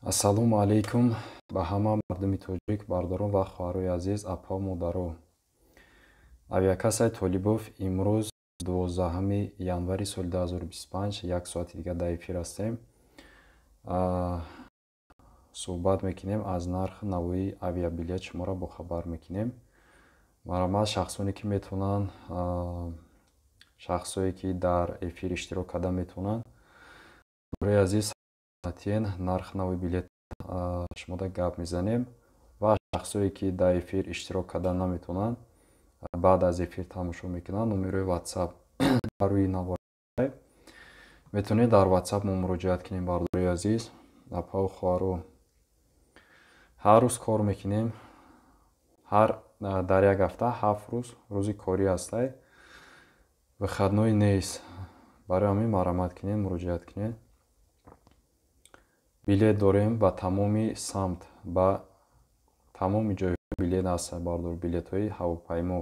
Ассалому алайкум ба ҳама мардуми тоҷик, бардорон ва хоҳарои азиз, апа модаро. Авиакасаи Толибов имрӯз 12 январи соли 2025 як соати дига дар эфир ҳастем. Суҳбат мекунем аз нархи навои авиабилет, шуморо бохабар мекунем. Марҳамат шахсоне ки метавонанд, шахсое ки дар эфир иштирок карда метавонанд. Бораи азиз нархи навои билет шумода гап мезанем ва шахсое ки дар эфир иштирок карда наметавонанд, баъд аз эфир тамошо мекунанд, номерои WhatsApp дар рӯи навор метавонед дар WhatsApp мо муроҷиат кунем. Бардори азиз, апа хоҳаро, ҳар рӯз кор мекунем. Дар як ҳафта 7 рӯз рӯзи корӣ ҳастай, выходной нест. Барои ҳамин марҳамат кунед, муроҷиат кунед. Билет дорем ба тамоми самт, ба тамоми ҷойҳои билет ҳаст. Бардор билетҳои ҳавопаймо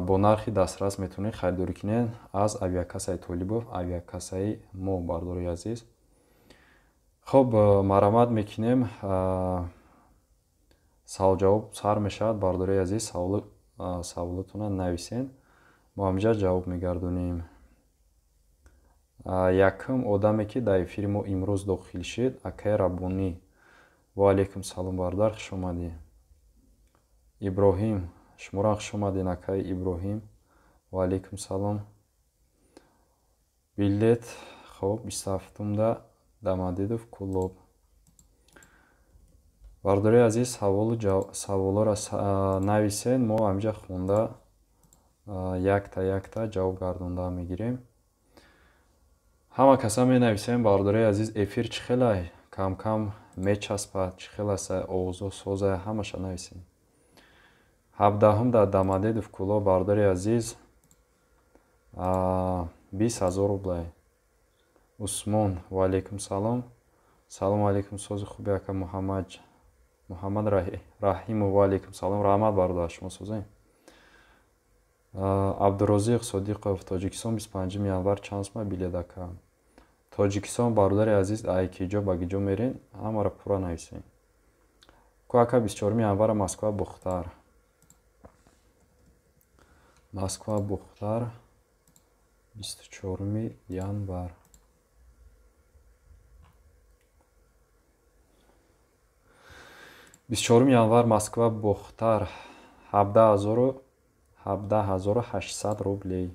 бо нархи дастрас метавонед харидорӣ кунед аз авиакасаи Толибов, авиакасаи мо. Бардори азиз, хуб, марҳамат мекунем. савол-ҷавоб сар мешавад. Бардори азиз, саволотона нависен, мо ҳамҷа ҷавоб мегардонем. Якум одаме ки дар эфири мо имрӯз дохил шид, акаи Раббонӣ. Ва алайкум салом бародар, хуш омадӣ. Иброҳим, шуморо хуш омадин акаи Иброҳим. Ва алайкум салом. Билет хуб 27-умда Дамадидов Куллоб. Бардори азиз, саволоро нависен, мо ҳамҷа хонда якта ҷавоб гардонда мегирем. Ҳама каса менависем. Бардори азиз, эфир чӣ хелай кам мечаспад, чӣ хелай овозо соза, ҳамаша нависем. 17-ум дар Дамадидов Куллоб. Бардори азиз, 20,000 рублай. Усмон, ва алайкум салом. Салому алайкум сози хуби ака Муҳаммад Раҳимов. Ва алайкум салом. Раҳмат бародар, шумо созем. Абдурозиқ Содиқов, Тоҷикистон, 25 январ чанд сумай билет ака? Тоҷикистон, бародари азиз, айкиҷо багиҷо мерен, ҳамаро пурра нависем. Ку ака 24 январ Москва Бухтар. Москва Бухтар 24 январ. Москва Бухтар 17,800 рублей.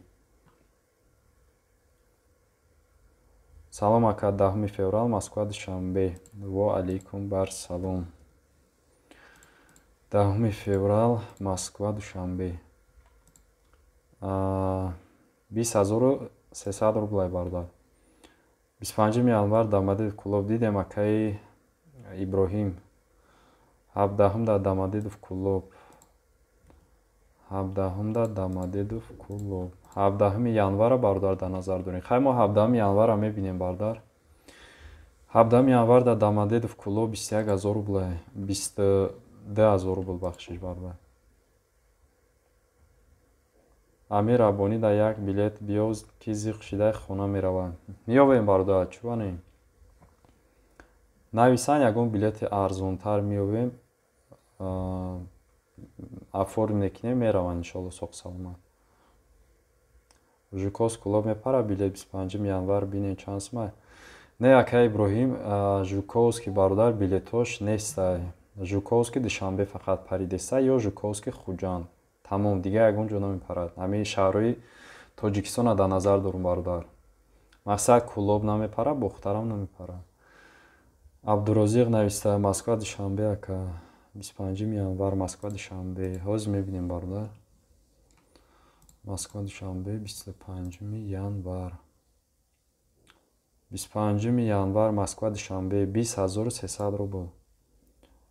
Салом ака, 10 феврал Москва Душанбе. Ва алейкум бар салом. 10 феврал Москва Душанбе. 20,300 рублай бардар. 25 январ Дамадидов Куллоб. Дидем акаи Иброҳим. 17-умда Дамадидов Куллоб. 17-умда Дамадидов Куллоб. 17 январа бардар дар назар дорем. Хай мо 17 январа мебинем бардар. 17 январ дар Дамадидов Куллоб 21,000 рублай. 22,000 рубл бахшиш бардар. Амир Раббонӣ дар як билет биёз ки зиқ шидай хона меравад. Меёвем бардар, чуванем. Нависан ягон билети арзонтар меёвем. Оформ мекунем, мераванд иншоалло соғ саломат. Жуковский Куллоб мепара билет 25 январ бинем чанд сумай. Не ака Иброҳим, Жуковский бародар билетош нестай. Жуковский Душанбе фақат паридестай ё Жуковский Хуҷанд. Тамом, дига ягон ҷо намепарад. Ҳамин шаҳрҳои Тоҷикистона дар назар дорум бародар. Мақсад Куллоб намепара, Бухтарам намепара. Абдурозиқ нависта Москва Душанбе ака 25 январ Москва Душанбе. Ҳозир мебинем бародар. Москва Душанбе 25 январ. 25 январ Москва Душанбе 20,300 рубл.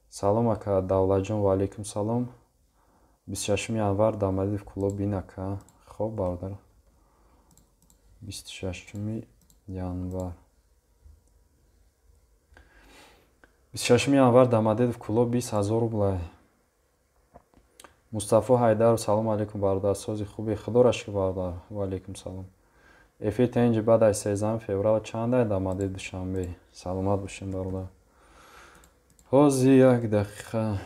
Салом ака Давлатҷон. Ва алейкум салом. 26 январ Дамадидов Куллоб бин ака. Хоб бародар. 26 январ. 26 январ Дамадидов Куллоб 20,000 рублай. Мустафо Ҳайдаров. Салом алейкум бародар, сози хуби Худо рашки бародар. Ва алейкум салом. эфир таинҷи баъд аз 13 феврал чанд аст дамоди душанбе? Саломат бошем бародар. ҳозир 1 дақиқа.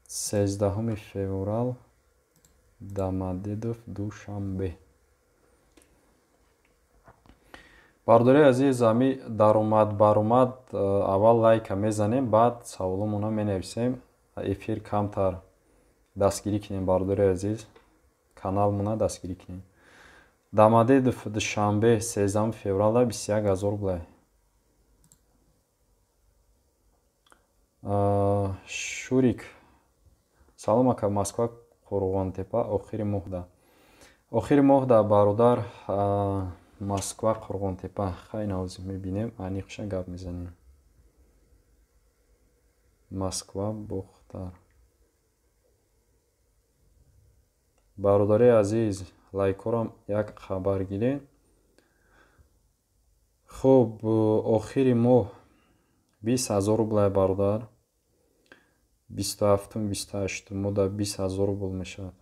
13 феврал дамадидов душанбе. бардори азиз, ами даромад баромад аввал лайка мезанем, баъд саволумона менависем. Эфир камтар дастгирӣ кунем. Бардори азиз, каналмона дастгирӣ кунем. Дамадидов душанбе 13 феврал 21 000 рублай. Шурик салом ака, Москва Қурғонтепа охири моҳда. Охири моҳда бародар, Москва Қурғонтепа хайна ҳозир мебинем, аниқша гап мезанем. Москва Бухтар. Бародари азиз, лайкорам як хабар гиред. Хуб, охири моҳ 20 000 рублай бародар. 27-28 мода 20 000 рубл мешавад.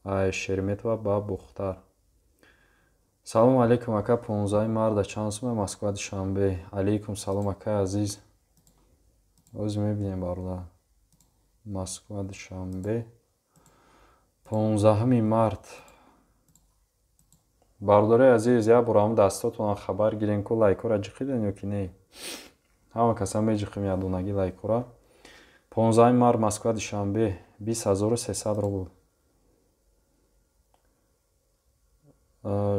Ай Шереметова ба Бухтар. Салом алейкум ака, 15 марда чанд сум Москва душанбе. Алейкум салом ака азиз. Ҳозир мебинем бародар. Москва душанбе 15 март. Бародари азиз, як бор ҳам дастотона хабар гирем ку лайкора ҷиқиден ё ки не. Ҳама каса меҷиқим ядонаги лайкора. 15 март Москва душанбе 20 300 рубл.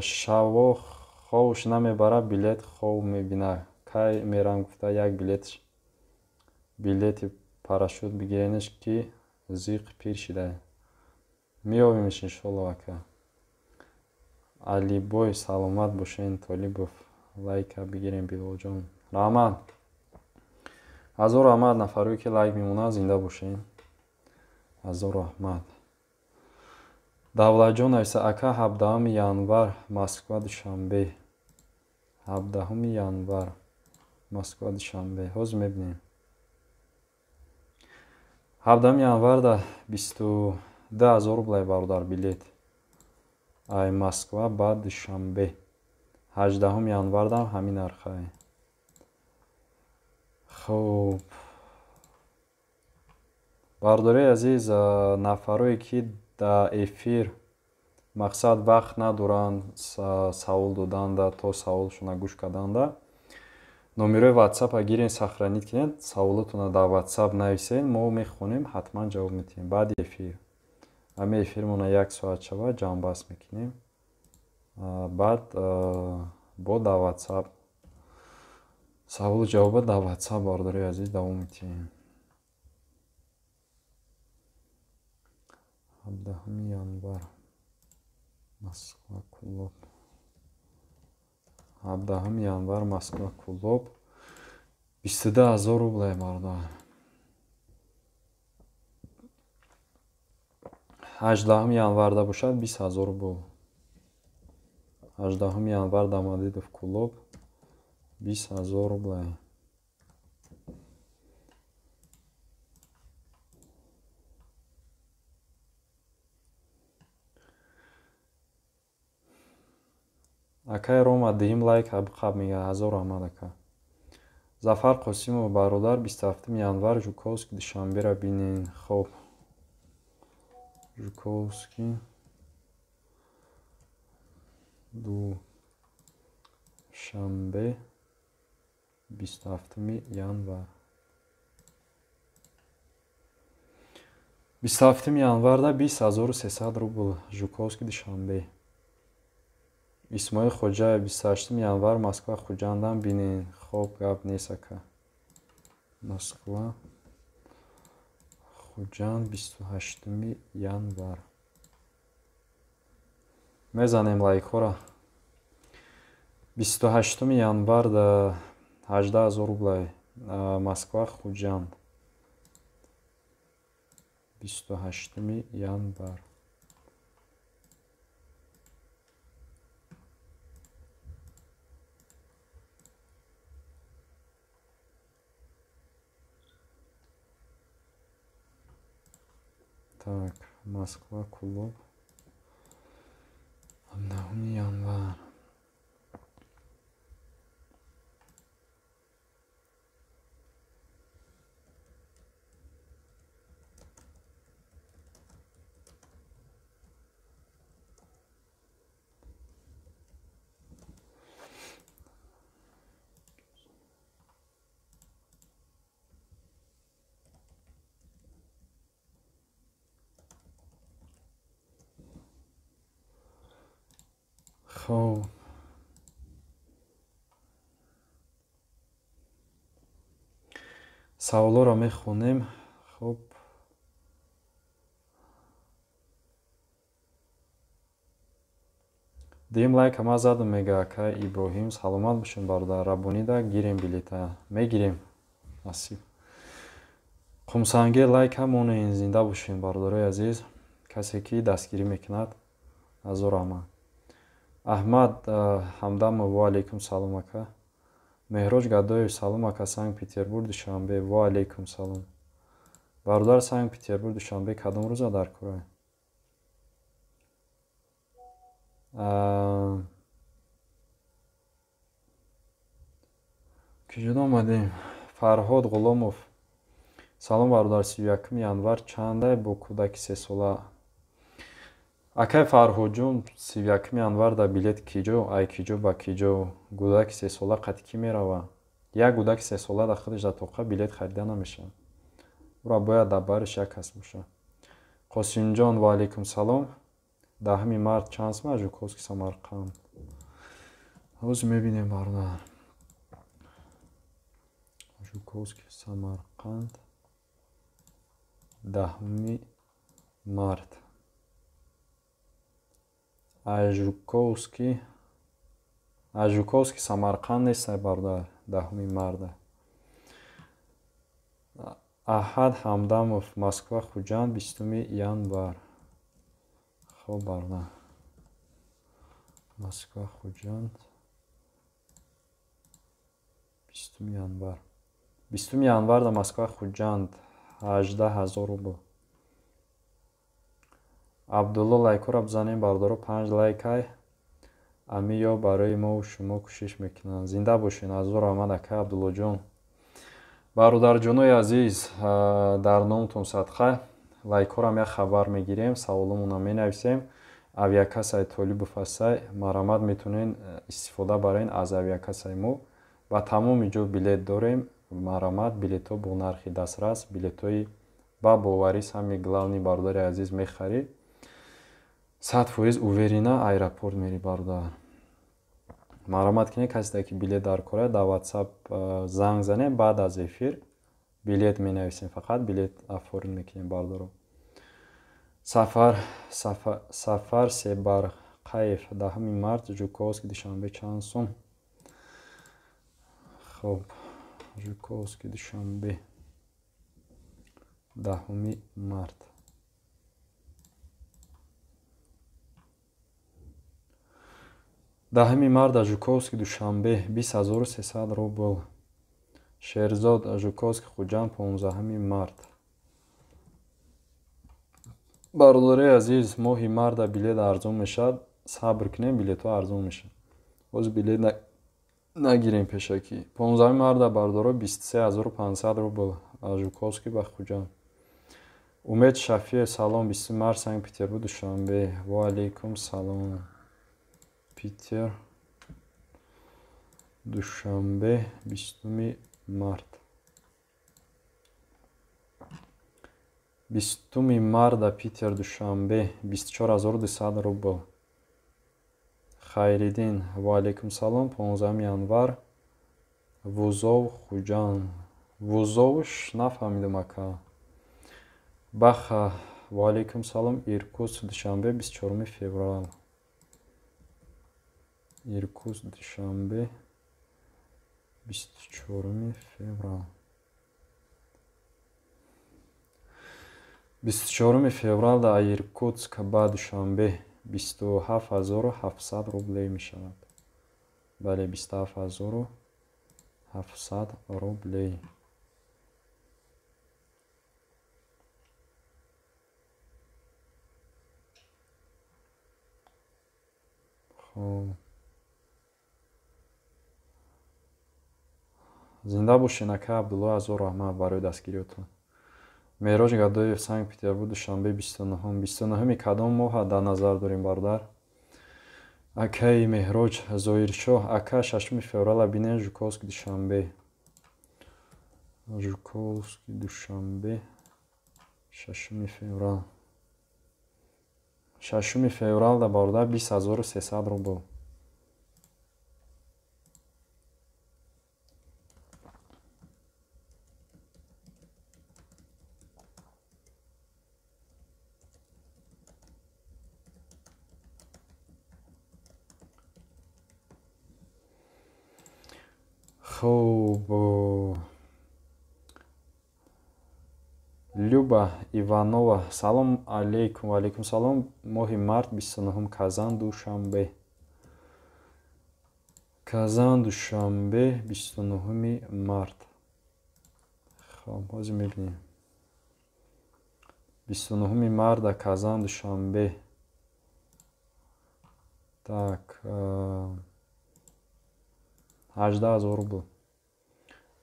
Шаво ховш намебара, билет хов мебина. Кай мерам гуфта як билети парашют бигиренеш ки зиқ пир шида. Меёвимеш иншолло ака. Алибой саломат бошен. Толибов лайка бигирем билоҷон. Раҳмат. ҳазор раҳмат нафарои ки лайк мемонад зинда бошен. ҳазор раҳмат. Давлатҷон нависа ака 17 январ Москва душанбе. 17 январ Москва душанбе. Ҳозир мебинем. 17 январда 22 000 рублай бародар билет. Ай Москва ба душанбе. 18 январда ҳамин нархай. Хуб. Бардори азиз, нафарое ки да эфир мақсад вақт надоранд савол доданда, то саволшона гӯш карданда, номерои WhatsApp гирен сохранит кунед, саволотона дар WhatsApp нависед, мо мехонем, ҳатман ҷавоб медиҳем баъди эфир. Ҳамин эфирмона 1 соат шавад, ҷамъбаст мекунем. Баъд бо дар WhatsApp саволу ҷавоба дар WhatsApp бардори азиз давом медиҳем. 17 январ Москва клуб. 17 январ Москва клуб 22 000 рублай бародар. 18 январда бошад 20 000 рубл. 18 январ Дамадидов клуб 20 000 рублай. Акай Рома дим лайк хаб мега. ҳазор раҳмат ака. Зафар Қосимов бародар 27 январ Жуковский душанберо бинен. Хуб. Жуковский душанбе 27 январ. 27 январда 20 300 рубл. Жуковский душанбе. Исмоил Хоҷаев 28 январ Москва Хуҷандам бинен. Хуб, гап нест ака. Москва Хуҷанд 28 январ. Мезанем лайкҳоро. 28 январ да 18 000 рублай. Москва Хуҷанд 28 январ. Так, Москва клуб 9 январ. خب саволоро мехонем. хуб дим лайка ма задум мега ака Иброҳим саломат бошем бародар рабонида гирем билета мегирем насиб қумсанге лайка монеин зинда бошем бародарои азиз касе ки дастгирӣ мекунад азо раҳмат аҳмад ҳамдамов ва алейкум салом ака меҳроҷ гадоев салом ака санкт петербург душанбе ва алейкум салом бародар санкт петербург душанбе кадом рӯза дар кора киҷода омадем фарҳод ғуломов салом бародар 31 январ чандай бо кӯдаки 3 сола акай фарҳодҷон 31 январ да билет киҷо ай киҷо ба киҷо кӯдаки 3 сола қати ки мерава як кӯдаки 3 сола да худаш да тоқа билет харида намешавад ура бояд дар бариш як кас бошад қосимҷон ва алейкум салом 10 март чансма Жуковский Самарқанд ҳозир мебинем бародар Жуковский Самарқанд 10 март Жуковский Самарқанд нестай бародар 10 марта Аҳад Ҳамдамов Москва Хуҷанд 20 январ хуб бародар Москва Хуҷанд 20 январ 20 январ да Москва Хуҷанд 18000 рубл Абдулло лайкора бизанем бародаро 5 лайкай амиё барои мову шумо кӯшиш мекунанд зинда бошед азо раҳмат ака Абдуллоҷон бародарҷонои азиз дар номтон садқа лайкорам як хабар мегирем саволомонам менависем авиакассаи Толибов ҳастай марҳамат метавонед истифода барен аз авиакассаи мо ба тамоми ҷо билет дорем марҳамат билетҳо бо нархи дастрас билетҳои ба боварӣ сами главни бародари азиз мехарӣ 100% уверина аэропорт мери бародар марҳамат кинед касе ки билет дар кора дар WhatsApp занг занем баъд аз эфир билет менависем фақат билет оформ мекунем бародаро сафар Себарқаев 10 март Жуковский душанбе чанд сум хуб Жуковский душанбе 10 март Даҳми марда Жуковский Душанбе 20300 рубл Шерзод Жуковский Хуҷанд 15 март бародари азиз моҳи марда билет арзон мешавад сабр кунем билетҳо арзон мешавад боз билет нагирем пешакӣ 15 марда бародаро 23500 рубл Жуковский ба Хуҷанд Умед Шафиев салом 20 март Санкт Петербург Душанбе ва алейкум салом Питер Душанбе 20 март 20 марта Питер Душанбе 24200 рубл Хайриддин ва алейкум салом 15 январ Вузов Хуҷанд Вузовш нафаҳмидам ака Баха ва алейкум салом Иркутск Душанбе 24 феврал Иркутск Душанбе 24 феврал 24 феврал да Иркутск ба Душанбе 27700 рублей мешавад бале 27700 рублей خب зинда бошед ака Абдулло азор раҳмат барои дастгириётон. Меҳроҷ Гадоев, Санкт-Петербург, душанбе 29 кадом моҳа дар назар дорем бародар? Акаи Меҳроҷ Зоиршоҳ, ака 6 феврала бинем Жуковский душанбе. Жуковский душанбе 6 феврал. 6 феврал да бародар 20300 рубл. Хуб. Люба Иванова, салом алейкум. Ва алейкум салом. Моҳи март 29 Казан душанбе. Казан душанбе 29 март. Хуб, ҳозир мебинем. 29 март да Казан душанбе. Так. 18000 рубл.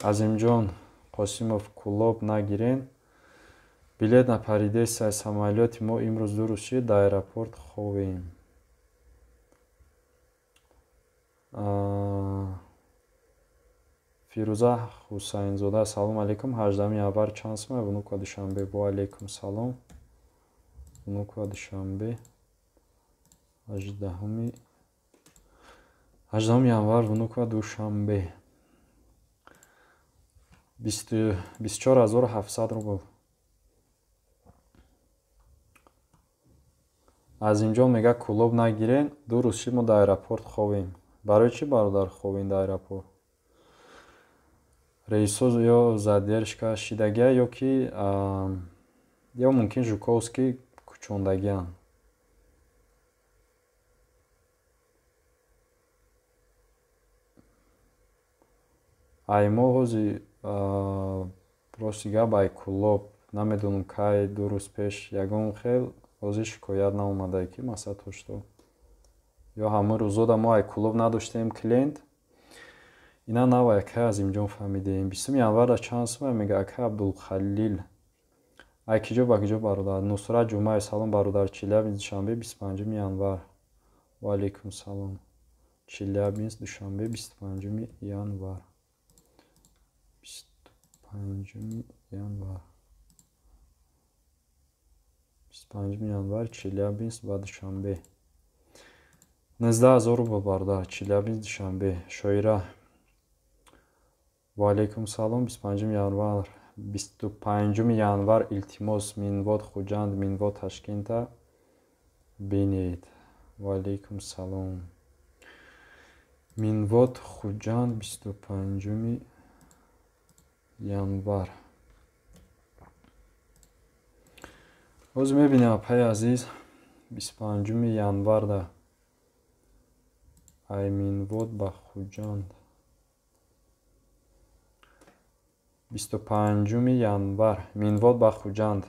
Азимҷон Қосимов, Кулоб нагирен. Билет на паридеса самолёти мо имрӯз дуруст шид, дар аэропорт ховем. Фирӯза Ҳусайнзода, салом алейкум. 18 январ чанд сомай? Внук ва душанбе. Ва алейкум салом. Внук ва душанбе. 18 январ внук ва душанбе. 24700 рубл. Азимҷон мега Кулоб нагирен, ду рӯз шид мо дар аэропорт ховем. Барои чӣ бародар ховем дар аэропорт? Рейсо ё задержка шидагия ё ки ё мумкин Жуковский кучондагиан. Ай мо ҳозир рости гап ай Кулоб намедонам кай ду рӯз пеш ягон хел ҳозир шикоят наомадай ки масад ҳошто. Ё ҳамаи рӯзода мо ай Кулоб надоштем клиент. Ина навай ака Азимҷон фаҳмидем. 20 январда чанд сомай? Мега ака Абдулхалил. Ай киҷо ба киҷо бародар? Нусрат Ҷумаев, салом бародар. Челябинск душанбе 25 январ. Ва алейкум салом. Челябинск душанбе 25 январ. 25 январ. 25 январ Челябинск ва душанбе. 19000 рубл бародар. Челябинск душанбе. Шоира. Ва алейкум салом. 25 январ илтимос Минвод Хуҷанд Минвод Ташкента бинед. Ва алейкум салом. Минвод Хуҷанд 25 январ. ҳозир мебинем апаи азиз 25 январ да ай Минвод ба Хуҷанд. 25 январ Минвод ба Хуҷанд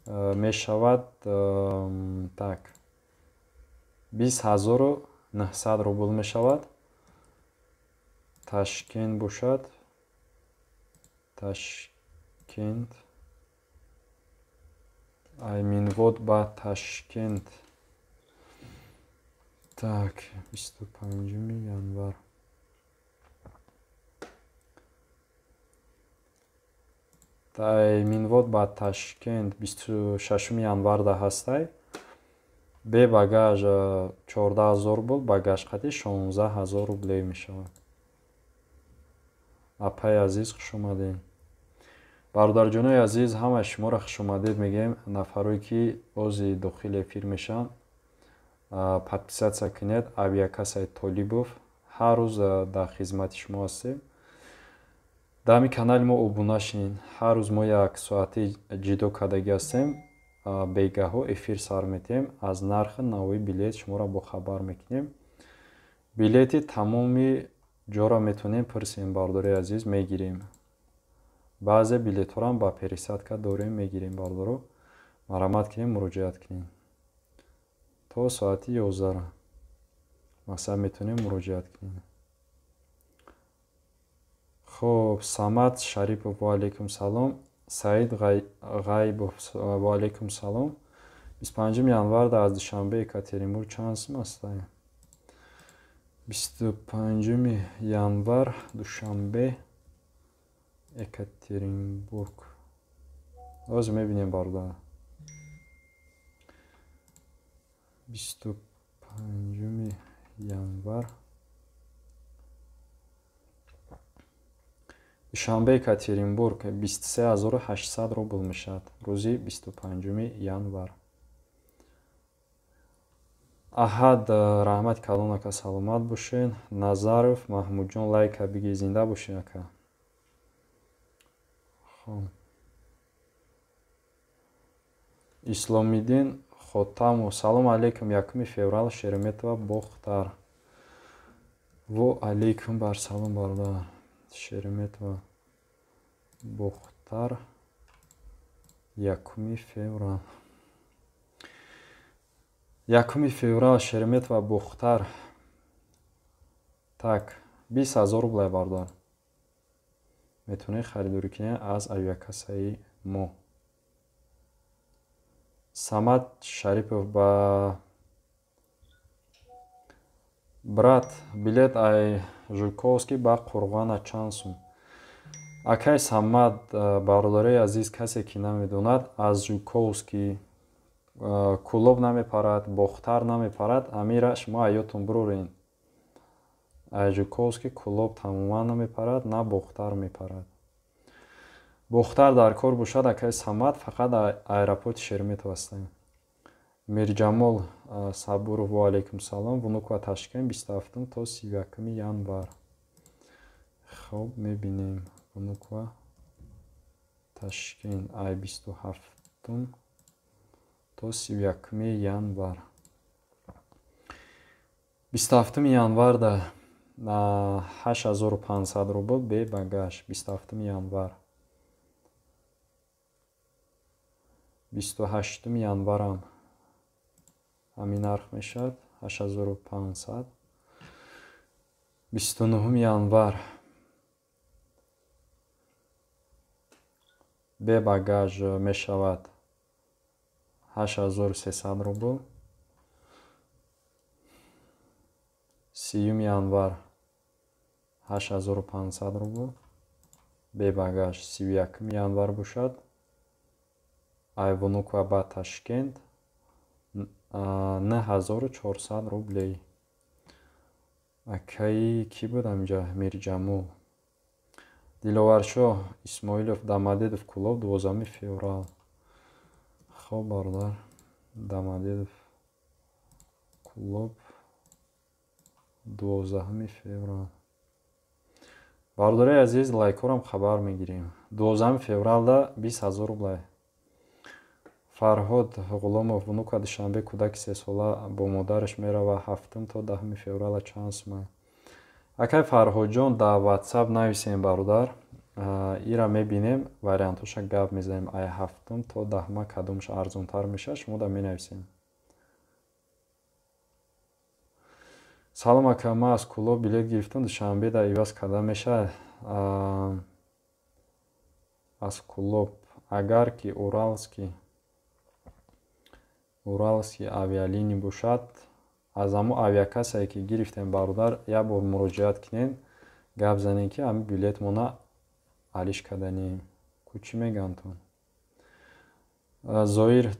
мешавад так 20900 рубл мешавад. Ташкент бошад. Ташкент. Ай Минвод ба Ташкент. Так 25 январ. Ай Минвод ба Ташкент 26 январ да ҳастай. Бе багаж 14000 рубл, багаж қати 16000 рубле мешавад. Апай азиз хушомадед. Бародарҷонои азиз, ҳамаи шуморо хушомадед мегем. Нафарои ки ҳозир дохили эфир мешаванд, подписатсия кунед. Авиакасаи Толибов ҳар рӯз дар хизмати шумо ҳастем. дар ҳамин канали мо обуна шин. ҳар рӯз мо як соати ҷидо кардагӣ ҳастем. бегаҳо эфир сар метем. аз нархи навои билет шуморо бохабар мекунем. билети тамоми ҷоро метонем пурсем. бардори азиз мегирем. баъзе билетҳоам ба пересадка дорем, мегирем. бардоро марҳамат кунем, муроҷиат кунем то соати 11. мақсад метавонем муроҷиат кунем. хуб, Самат Шарипов ва алейкум салом. Саид Ғайбов ва алейкум салом. 25 январ аз Душанбе Екатеринбург чанд сум аст? 25 январ Душанбе Екатеринбург. ҳозир мебинем бародар. 25 январ Душанбе Екатеринбург 23800 рубл мешавад. рӯзи 25 январ. Аҳад раҳмат калон ака, саломат бошед. Назаров Маҳмудҷон лайка биги, зинда бошед ака. Исломиддин Хотамов салом алейкум. 1 феврал Шереметова Бохтар. Во алейкум бар салом бародар. Шереметова Бохтар 1 феврал. 1 феврал Шереметова Бохтар. Так 20000 рублей бародар. метавонед харидорӣ кунед аз авиакассаи мо. Самат Шарипов ба брат билет ай Жуковский ба Қурғона чанд сум? Акай Самат, бародари азиз, касе ки намедонад, аз Жуковский кулоб намепарад, Бохтар намепарад, амира шумо аётон бурорен. Ай Жуковский кулоб тамоман намепарад, на Бохтар мепарад. Бохтар дар кор бошад, акай Самат фақат аэропорти Шереметов ҳастанд. Мирҷамол Сабуров ва алейкум салом. Вунук ва Ташкент 27 то 31 январ. хуб, мебинем Вунук ва Ташкент ай 27 то 31 январ. 27 январ да 8500 рубл бе багаж. 27 январ. 28 январам ҳамин нарх мешавад 8500. 29 январ бе багаж мешавад 8300 рубл. 30 январ 8500 рубл бе багаж. 31 январ бошад Айвонук ва ба Ташкент 9400 рублей. Акай ки буд амҷа? Мирҷамул. Диловаршоҳ Исмоилов Дамадедов Кулоб 12 феврал. хуб бародар, Дамадедов Кулоб 12 феврал. Бародари азиз, лайкорам хабар мегирем. 12 февралда 20000 рублей. Фарҳод Ғуломов Вунука Душанбе кӯдаки 3 сола бо модараш мерава 7 то 10 феврала чанд сум? Акай Фарҳодҷон да WhatsApp нависем бародар. Ира мебинем, вариантоша гап мезанем. Ай 7 то 10 кадомаш арзонтар мешавад, шумо да менависем. Салом ака, ман аз Кулоб билет гирифтам, Душанбе да иваз карда мешавад. Аз Кулоб агар ки Уралский авиалини бошад, аз ҳамон авиакассае ки гирифтем бародар, як бор муроҷиат кунем, гап занем ки ҳамин билетмона алиш карданем. Ку чӣ мегӯям? Зоир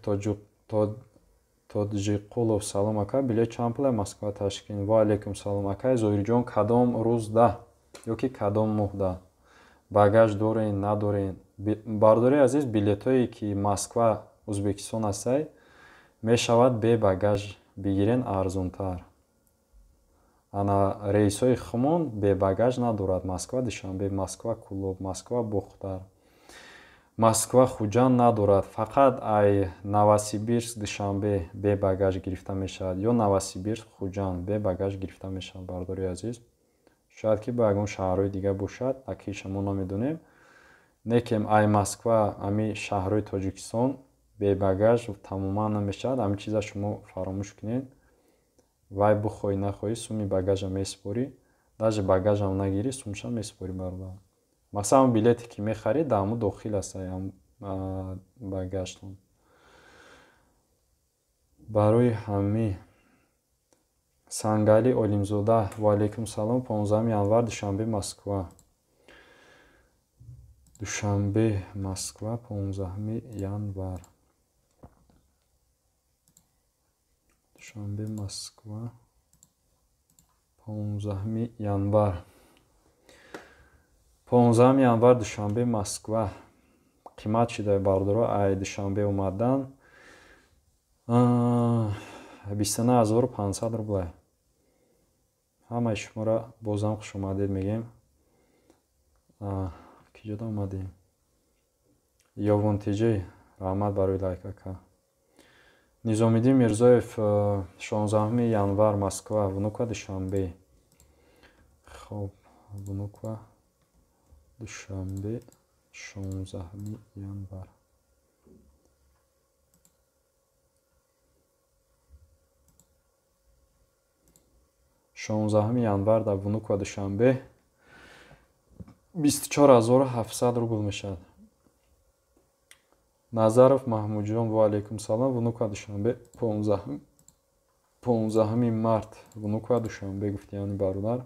Тоҷиқулов салом ака, билет чанд пул Москва Ташкент? Ва алейкум салом акай Зоирҷон, кадом рӯз да ё ки кадом моҳ да? Багаж дорен, надорен? Бародари азиз, билетҳое ки Москва Узбекистон ҳастай мешавад бе багаж бигирен арзонтар. Ана рейсҳои Хумон бе багаж надорад. Москва Душанбе, Москва Кулоб, Москва Бохтар, Москва Хуҷанд надорад. Фақат ай Новосибирск Душанбе бе багаж гирифта мешавад ё Новосибирск Хуҷанд бе багаж гирифта мешавад. Бародари азиз, шояд ки ба ягон шаҳрҳои дига бошад, акиша мо намедонем. Некем ай Москва ами шаҳрҳои Тоҷикистон бе багаж тамоман намешавад. Ҳамин чиза шумо фаромӯш кунед. вай бухои нахоҳӣ суми багажа месупорӣ, даже багажам нагирӣ сумша месупорӣ бародар. Масалан билете ки мехарӣ дааму дохил аст багажтон. барои ҳамин Сангали Олимзода: ва алайкум салом, 15 январ душанбе Москва. Душанбе Москва, 15 январ. Душанбе Москва, 15 январ. 15 январ душанбе Москва. қимат шида бардоро ай душанбе омадан 29500 рублай. ҳамаи шуморо бозам хушомадед мегем. киҷода омадем? ёвонтиҷӣ раҳмат барои лайкака. Низомиддин Мирзоев: 16 январ Москва, внуква душанбе. хоб, внуква душанбе 16 январ. январ дар внуква душанбе 24700 рубл мешавад. Назаров Маҳмудҷон: ва алайкум салом, внуква душанбе 15 март. Внуква душанбе гуфтияни бародар.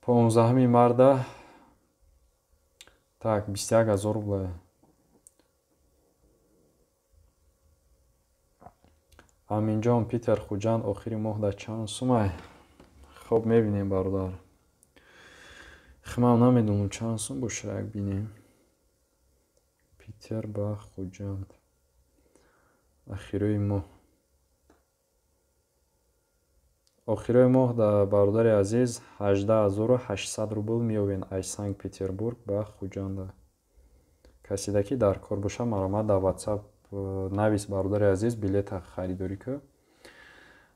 15 марда так 21000 рублай. Аминҷон Питер Хуҷанд: охири моҳ дар чанд сумай? хоб мебинем бародар. хмам намедонам чанд сум бошад, як бинем. Питер ба Хуҷанд. ахирои моҳ. охирои моҳ да бародари азиз 18800 рубл меёвен аз Санкт Петербург ба Хуҷанда. Касида ки дар кор бошад маромад дар WhatsApp навис бародари азиз билета харидорӣ кӯ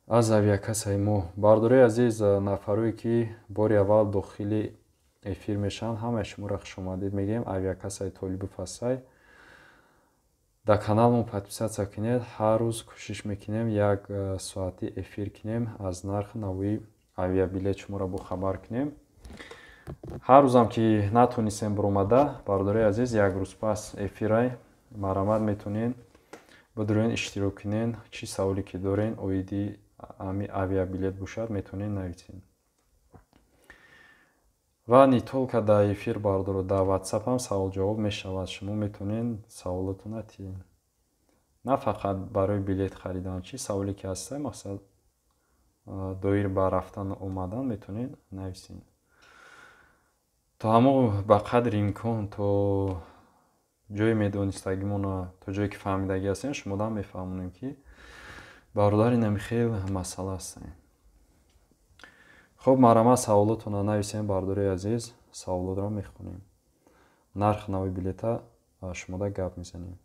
аз авиакасаи мо. Бародари азиз, нафарое ки бори аввал дохили эфир мешаванд, ҳамаи шуморо хушомадед мегем. Авиакасаи Толибу Фасай дар каналмон подписатсия кинед. ҳар рӯз кӯшиш мекунем як соати эфир кунем, аз нархи навои авиабилет шуморо бохабар кунем. ҳар рӯзам ки натонистем биромада, бародари азиз, як рӯз пас эфирай марамат метонен бидурен иштирок кунен. чӣ саволе ки дорен оиди авиабилет бошад метонен нависен. ва не толка дар эфир бародаро, дар WhatsApp ҳам савол-ҷавоб мешавад. шумо метонен саволотона на фақат барои билет харидан, чӣ саволе ки ҳаста мақсад доир ба рафтан омадан метонен нависен. то ҳамо ба қадри имкон то ҷое медонистагимона, то ҷое ки фаҳмидаги ҳастем шумодан мефаҳмонем ки бародари намихел масъала ҳастем. хоб, марамат саволотона нависем бародари азиз, саволотро мехонем. нарх навои билета шумода гап мезанем.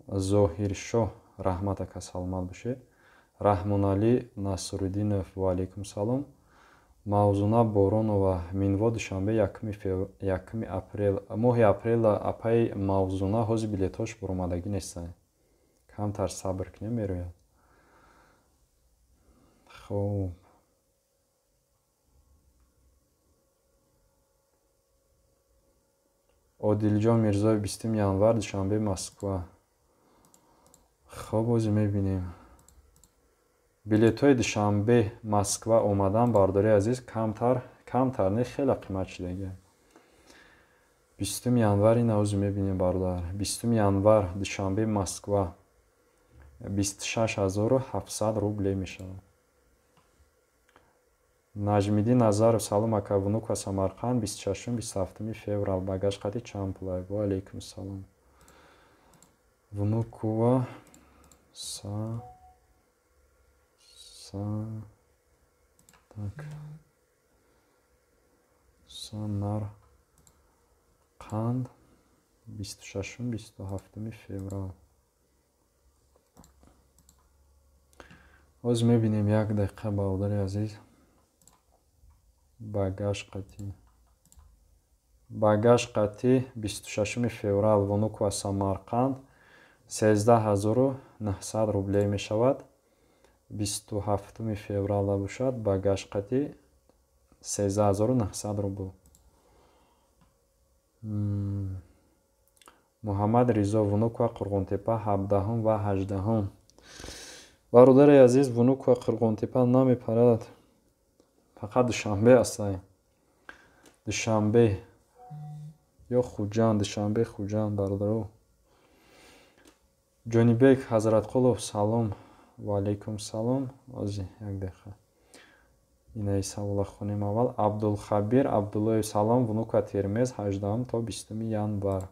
Зоҳиршоҳ раҳматака саломат бошед. Раҳмоналӣ Насруддинов: ва алайкум салом. Мавзуна Боронова: Минво душанбе 1 апрел. моҳи апрел апаи Мавзуна ҳозир билетҳош баромадагӣ нестанд. камтар сабр кунем мерояд. хоб, Одилҷон Мирзоев: 20 январ душанбе Москва. хоб, ҳозир мебинем. билетҳои душанбе Москва омадан бародари азиз камтар не хеле қимат шидаги. 20 январ ина ҳозир мебинем бародар. 20 январ душанбе Москва 26700 рубле мешавад. Наҷмиддин Назаров: салом ака, внуква Самарқанд, 26-27 феврал. багаж қати чанд пулай? ва алайкум салом. внуква Самарқанд 26-27 феврал. ҳозир мебинем як дақиқа бародари азиз. багаж қати 26 феврал внуква Самарқанд 13900 рубле мешавад. 27 феврал бошад ба гашқати 13900 рубл. муҳаммад ризо вунук ва қурғунтепа 17 ва 18. бародари азиз, вунук ва қурғунтепа намепарад, фақат душанбе астай. душанбе ё хуҷанд, душанбе хуҷанд бародаро. ҷонибек ҳазратқулов салом. ва алайкум салом. ози як дақиқа инаи савола хунем аввал. абдулхабир абдуллоев салом. вунук ва термез 18 то 20 январ.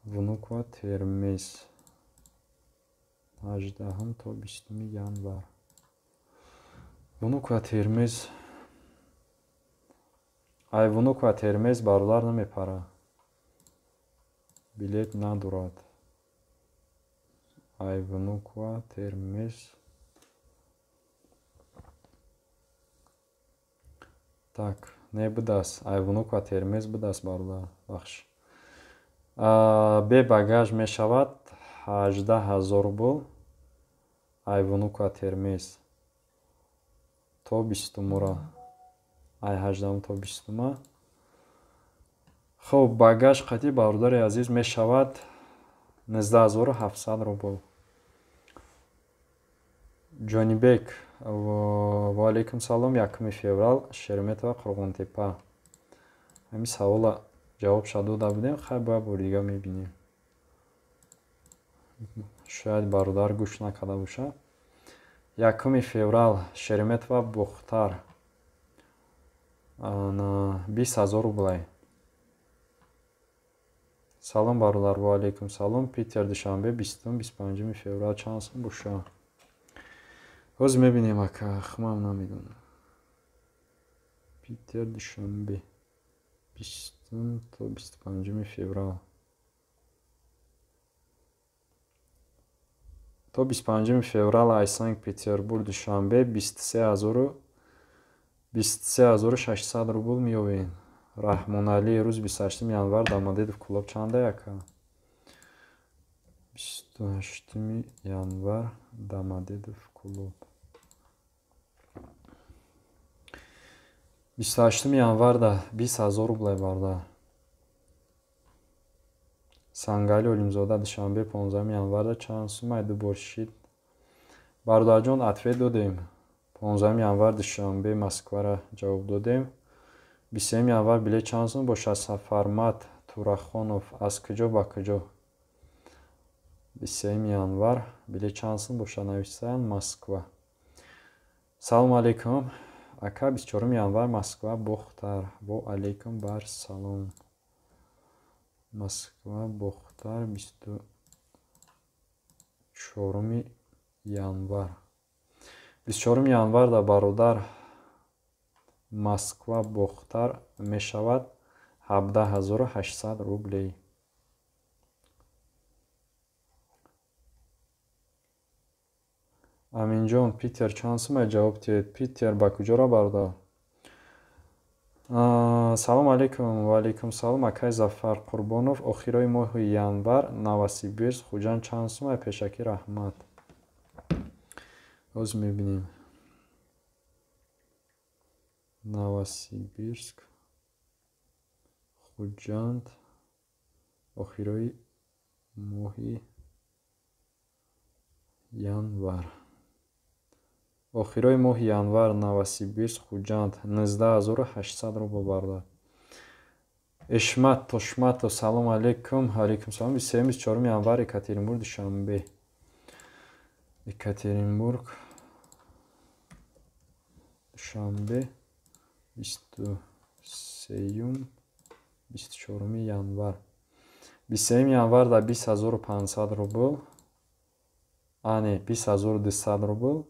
вунук ва термез 18 то 20 январ. вунук ва термез. ай вунук ва термез бародар намепара, билет надорад. ай вунук ва термез. так не будааст. ай вунук ва термез будааст бародар. бахш бе багаж мешавад 18000 рубл. ай вунук ва термез то 20 ай 18 то 20. хуб багаж қати бародари азиз мешавад 19700 рубл. ҷонибек ва алайкум салом. 1 феврал Шереметова Қурғунтепа. ҳамин савола ҷавоб шуда дода будем. хай бояд бори дига мебинем. шояд бародар гӯш накарда бошад. 1 феврал Шереметова Бухтар 20000 рублай. салом бародар. ва алайкум салом. Питер душанбе 20-25 феврал чанд сом боша. ҳоз мебинем ака, хмам намедонам. Питер душанбе 20 то 25 феврал. то 25 феврал ай Санкт Петербург душанбе 23600 рубл меёвен. раҳмоналӣ рӯз 28 январ Дамодедов клуб чанда яка? 28 январ Дамодедов клуб. 28 январда 20000 рублай барда. Сангали Олимзода душанбе 15 январда чанд сум айду бошид? Бародарҷон ответ додем. 15 январ душанбе Москвара ҷавоб додем. 27 январ билет чанд сум бошад? Сафармат Турахонов аз куҷо ба куҷо? 27 январ билет чанд сум бошад? нависаанд Москва. салому алайкум ака. 24 январ Москва Бухтар. ва алайкум бар салом. Москва Бухтар 24 январ. 24 январда бародар Москва Бухтар мешавад 17800 рублей. аминҷон Питер чанд сум ҷавоб диҳед? Питер ба куҷора бародар? салому алайкум. ва алайкум салом акай Зафар Қурбонов. охирои моҳи январ Новосибирск хуҷанд чанд сум? пешакӣ раҳмат. ҳоз мебинем. Новосибирск хуҷанд охирои моҳи январ. охирои моҳи январ Новосибирск хуҷанд 19800 рубл бародар. Эшмат Тошматов салому алайкум. алайкум салом. 23-24 январ Екатеринбург душанбе. Екатеринбург душанбе 23-24 январ. 27 январда 20500 рубл. не 20200 рубл.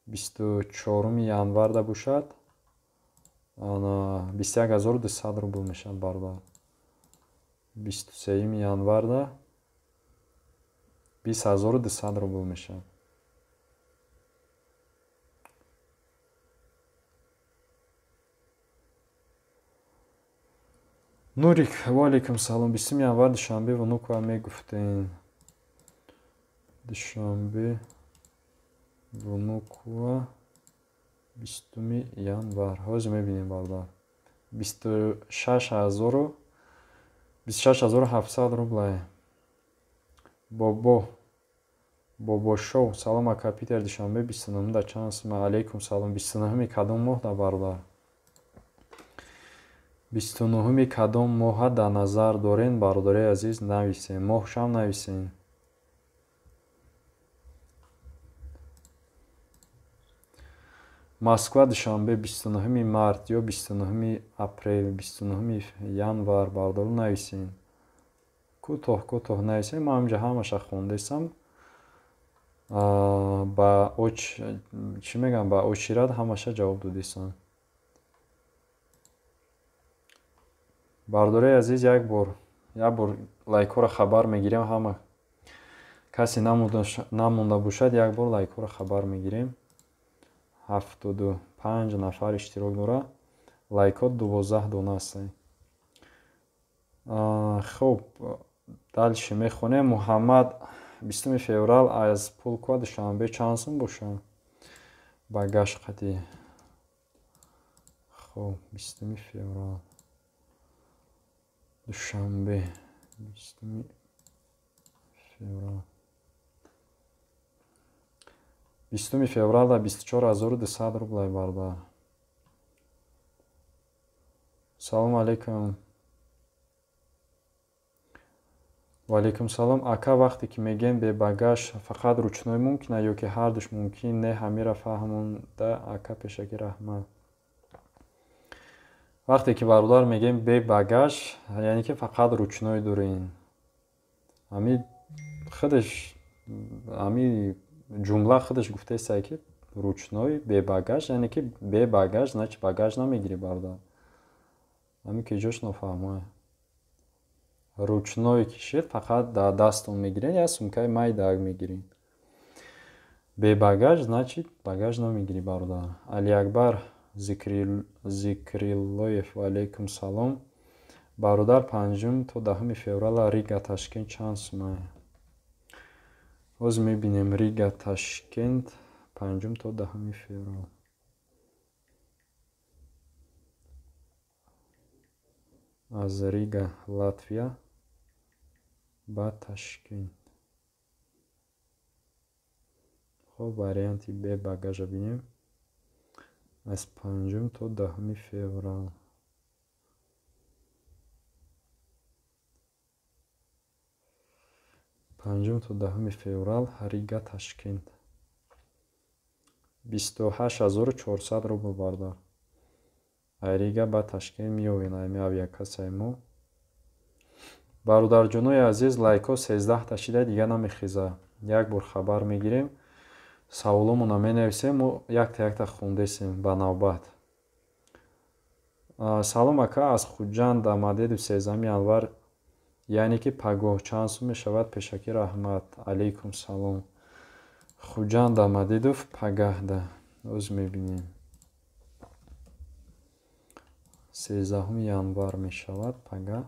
24 январда бошад 21200 рубл мешавад бародар. 23 январда 20200 рубл мешавад. Нурик ва алайкум салом. 20 январ душанбе вунук ва мегуфтен. душанбе Вунукова 20 январ. Ҳозир мебинем бардар. 26700 рублей. Бобошов. Салом ака Питер душанбе 29 да чанд ма. Алейкум салом. 29 кадом моҳ да бардар? 29 кадом моҳа да назар дорен бародари азиз нависен. Моҳшам нависен. Москва душанбе 29 март ё 29 апрел 29 январ бародару нависен. Кӯтоҳ нависен. Ман ҳамҷа ҳамаша хондесам. Ба чӣ мегам, ба очират ҳамаша ҷавоб додесам. Бародари азиз, як бор лайкҳоро хабар мегирем. Ҳама касе намонда бошад, як бор лайкҳоро хабар мегирем. 75 нафар иштирок дорад. Лайкҳо 12 дона ҳастанд. хуб, дальше мехонем. Муҳаммад 20 феврал аз Пулково душанбе чанд сум бошад? Багаж қати. хуб, 20 феврал душанбе 20 феврал 20 феврал да 24200 рублей бардар. Салом алейкум. ва алейкум салом. Ака, вақте ки мегем бе багаж фақат ручной мумкина ё ки ҳардуш мумкин не? Ҳамира фаҳмонда ака, пешакӣ раҳмат. вақте ки бародар мегем бе багаж, яъне ки фақат ручной дорем. ҳами ҷумла худаш гуфтаест ки ручной бе багаж, яъне ки бе багаж, значит багаж намегирӣ бародар. ҳами ки ҷош нофаҳмоа. ручной кишед фақат дар дастон мегиред я сумкаи майда мегиред. Бе багаж, значит багаж намегирӣ бародар. Алиакбар Зикриллоев. Ва алейкум салом. Бародар, 5 то 10 феврал Рига Ташкент чанд сум? ҳозир мебинем. Рига Ташкент 5 то 10 феврал. аз Рига Латвия ба Ташкент. хуб, варианти бе багажа бинем. аз 5 то 10 феврал. 5 то 10 феврал Рига Ташкент. 28400 рубл бардар. Рига ба Ташкент меовен ами авиакассаи мо. Бародарҷонои азиз, лайкҳо 13 та шида дига намехеза. Як бор хабар мегирем. Саволомона менависем, мо якта хондесем ба навбат. Салом ака, аз Хуҷанд Амадедов 13 январ, яъне ки пагоҳ чанд сум мешавад? Пешакӣ раҳмат. Алейкум салом. Хуҷанд Амадедов пагаҳда. ҳозир мебинем. 13 январ мешавад пагаҳ.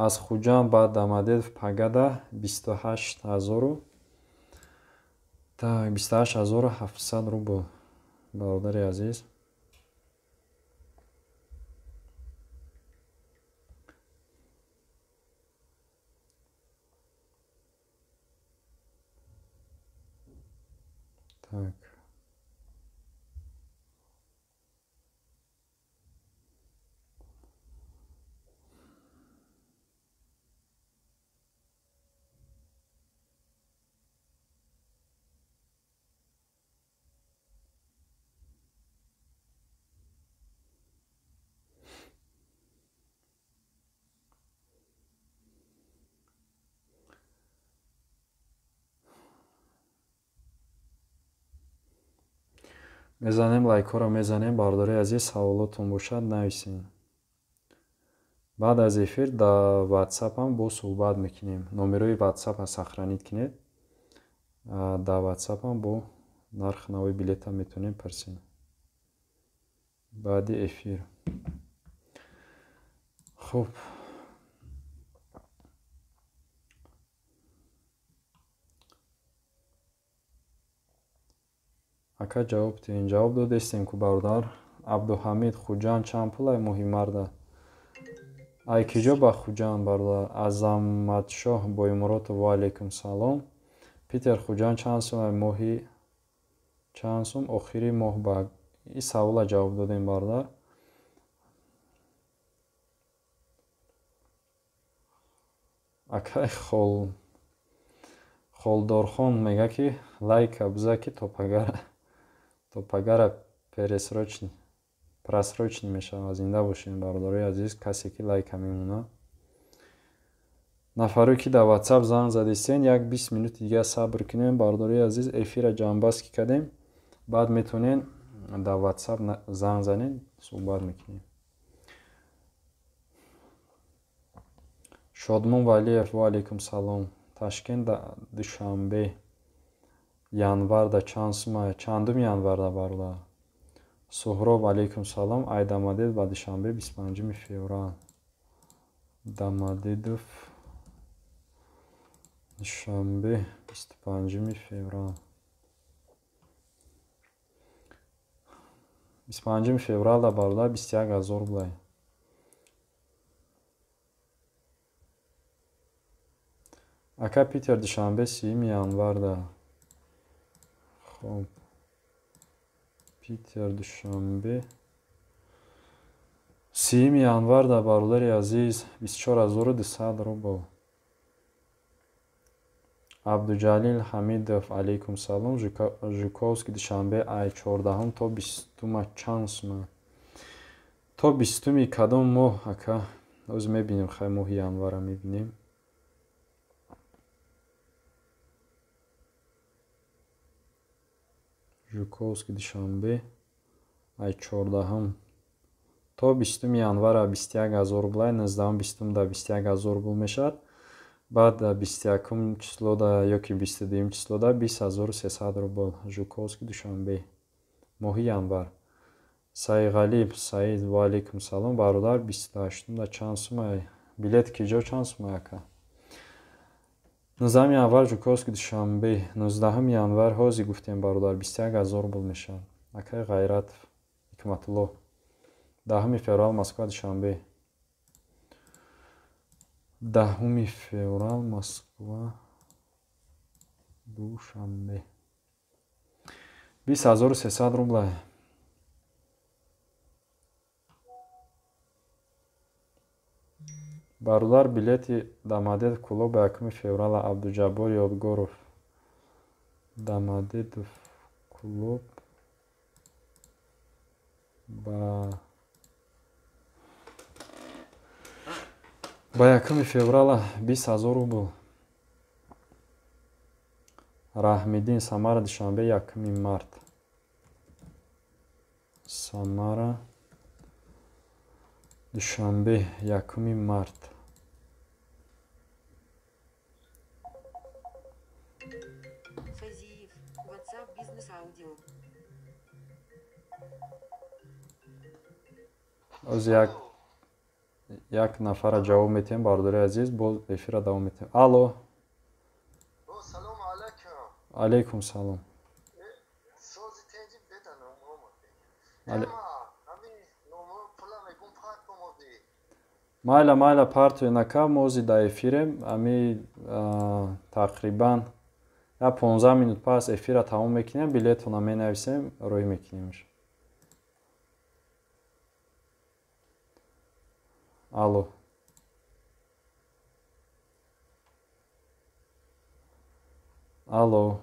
аз Хуҷанд ба Дамадедов пагада 28700 рубл. бародари азиз. Так. мезанем лайкҳоро мезанем. бародари азиз, саволотон бошад нависем. баъд аз эфир дар ватсапам бо суҳбат мекунем. номерои ватсапа сахранид кинед. дар ватсапам бо нарх навои билета метавонем парсем баъди эфир. хуб, ака ҷавоб тиҳин. Ҷавоб додестем ку бародар. Абдуҳамид Хуҷанд чанд пул ай моҳи марда? Ай киҷо ба Хуҷанд бародар? Азаматшоҳ Боимуродов ва алайкум салом. Питер Хуҷанд чанд сум ай моҳи чанд сум охири моҳ ба ин савола ҷавоб додем бародар. Акай Холдорхон мега ки лайка биза ки топагара просрочный мешавад. Зинда бошем бародарои азиз. Касе ки лайка мемона. Нафаре ки дар WhatsApp занг задистен, як 20 минути дига сабр кунем бародарои азиз. Эфира ҷамъбастӣ кардем. Баъд метонен дар WhatsApp занг занен, суҳбат мекунем. Шодмон Валиев ва алайкум салом. Ташкент душанбе январда чанд сум ай? Чандум январда бародар? Суҳроб алайкум салом. Ай Дамадед ба душанбе 25 феврал. Дамадедов душанбе 25 феврал. 25 февралда бародар 21 000 рублай. Ака Питер душанбе 3 январда. Хоб Питер душанбе 3 январда бародари азиз 24200 рубл. Абдуҷалил Ҳамидов алайкум салом. Жуковский душанбе ай 14 то 20 чанд сум? То 20 кадом моҳ ака? Оз мебинем хай моҳи январа мебинем. Жуковский душанбе ай 14 то 20 январа 21 000 рублай. 19 да 21 000 рубл мешавад. Баъд 21 числода ёки 22 числода 20300 рубл. Жуковский душанбе моҳи январ. Сайғалиб Саид ва алайкум салом. Бародар 28 да чанд сум ай? Билет киҷо чанд сум ака? 19 январ Жуковский душанбе. 19 январ ҳози гуфтем бародар 21 000 рубл мешавад. Акай Ғайрат Ҳикматулло. 10 феврал Москва душанбе. 10 феврал Москва душанбе 20300 рублай. Бародар билети Дамадед клуб 1 феврал Абдуҷаббор Ёдгоров. Дамадедов клуб ба 1 феврала 20000 рубл. Раҳмиддин Самара душанбе 1 март. Самара душанбе 1 март. Фазиев, WhatsApp бизнес аудио. Оз як нафара ҷавоб метем бардори азиз. Боз эфира давом метем. Алло. Салом алайкум. Алайкум салом. Сози тенҷиб бедан майла партои нака мози да эфирем. Ами тақрибан я 15 минут пас эфира тамом мекунем. Билетона менависем, рӯй мекунемш. Алло. Алло.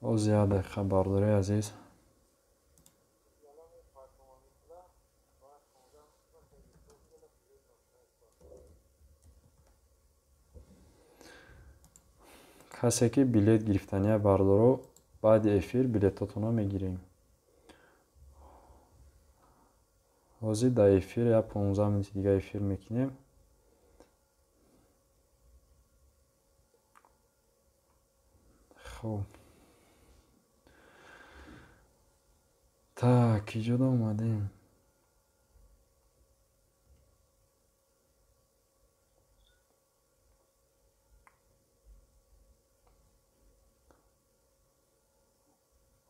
Оз як дақиқа бардори азиз. касе ки билет гирифтания бардоро баъди эфир билетотонро мегирем. ҳозир дар эфир я 15 минути дига эфир мекунем. хуб, так иҷода омадем.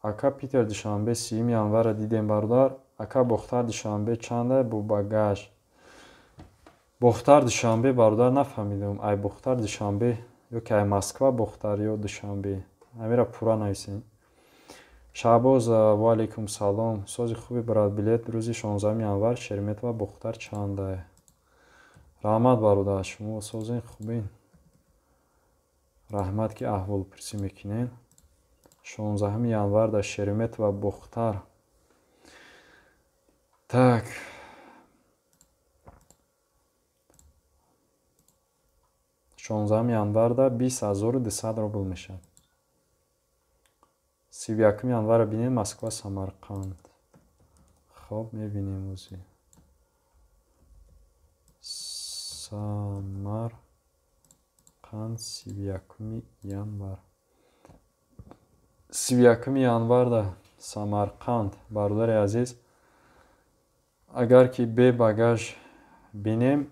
ака Питер душанбе 30 январа дидем бародар. ака бохтар душанбе чанда бу багаж? бохтар душанбе бародар нафаҳмидам. ай бохтар душанбе ёки ай Москва бохтар ё душанбе? амира пурра нависем. Шаҳбоз ва алейкум салом. Сози хуби брат, билет рӯзи 16 январ Шереметова бохтар чанда? раҳмат бародар, шумо созен хубин. раҳмат ки аҳволпурсӣ мекунен. 16 январ дар Шереметова бохтар. Так, 16 январ да 20200 рубл мешавад. 31 январ бинем Москва Самарқанд. хоб мебинем ӯзи Самарқанд 31 январ. 31 январ да Самарқанд бародари азиз, агар ки бе багаж бинем